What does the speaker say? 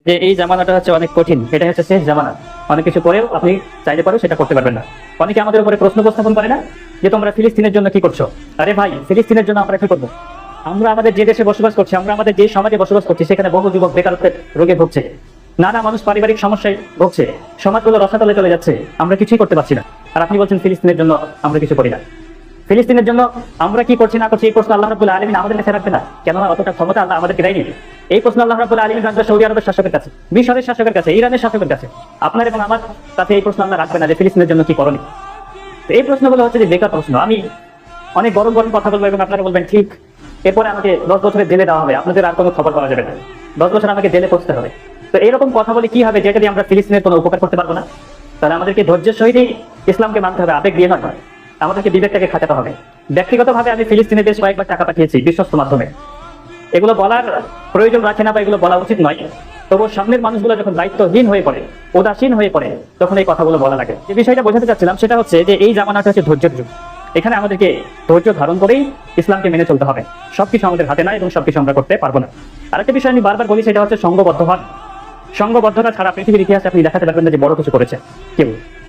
যে এই জামানাটা হচ্ছে অনেক কঠিন, এটা হচ্ছে শেষ জামানা। অনেক কিছু করেও আপনি চাইতে পারো সেটা করতে পারবেন না। অনেকে আমাদের উপরে প্রশ্ন উপস্থাপন করে না যে তোমরা ফিলিস্তিনের জন্য কি করছো। আরে ভাই, ফিলিস্তিনের জন্য আমরা কি করবো? আমরা আমাদের যে দেশে বসবাস করছি, আমরা আমাদের যে সমাজে বসবাস করছি, সেখানে বহু যুবক বেকারত্বের রোগে ভুগছে, নানা মানুষ পারিবারিক সমস্যায় ভুগছে, সমাজগুলো রসাতলে চলে যাচ্ছে, আমরা কিছুই করতে পারছি না। আর আপনি বলছেন ফিলিস্তিনের জন্য আমরা কিছু করি না। ফিলিস্তিনের জন্য আমরা কি করছি না করছি এই প্রশ্ন আল্লাহ রাব্বুল আলামিন আমাদের কাছে রাখবে না, কেননা অতটা ক্ষমতা আল্লাহ আমাদেরকে দেয়নি। এই প্রশ্ন আল্লাহ রাব্বুল আলামিন রাখবে সৌদি আরবের শাসকের কাছে, মিশরের শাসকের কাছে, ইরানের শাসকের কাছে। আপনার এবং আমার কাছে এই প্রশ্ন আল্লাহ রাখবে না যে ফিলিস্তিনের জন্য কি করনি। তো এই প্রশ্নগুলো হচ্ছে যে বেকার প্রশ্ন। আমি অনেক গরম গরম কথা বলবো এবং আপনারা বলবেন ঠিক, এরপরে আমাকে 10 বছরের জেলে দেওয়া হবে, আপনাদের আর কোনো খবর পাওয়া যাবে না, 10 বছর আমাকে জেলে পৌঁছতে হবে। তো এইরকম কথা বলে কি হবে, যেটা দিয়ে আমরা ফিলিস্তিনের কোনো উপকার করতে পারবো না? তাহলে আমাদেরকে ধৈর্যের সহিতই ইসলামকে মানতে হবে, আবেগ দিয়ে নয়। আমাদেরকে বিবেকটাকে খাটাতে হবে। ব্যক্তিগতভাবে আমি ফিলিস্তিনে বেশ কয়েকবার টাকা পাঠিয়েছি বিশ্বস্ত মাধ্যমে। এগুলো বলার প্রয়োজন রাখে না বা এগুলো বলা উচিত নয়, তবু সামনের মানুষগুলো যখন দায়িত্বহীন হয়ে পড়ে, উদাসীন হয়ে পড়ে, তখন এই কথাগুলো বলা লাগে। যে বিষয়টা বোঝাতে চাচ্ছিলাম সেটা হচ্ছে যে এই জামানাটা হচ্ছে ধৈর্যের যুগ। এখানে আমাদেরকে ধৈর্য ধারণ করেই ইসলামকে মেনে চলতে হবে। সবকিছু আমাদের হাতে না এবং সবকিছু আমরা করতে পারবো না। আরেকটা বিষয় আমি বারবার বলি, সেটা হচ্ছে সংঘবদ্ধ হন। সংঘবদ্ধতা ছাড়া পৃথিবীর ইতিহাসে আপনি দেখাতে পারবেন না যে বড় কিছু করেছে কেউ।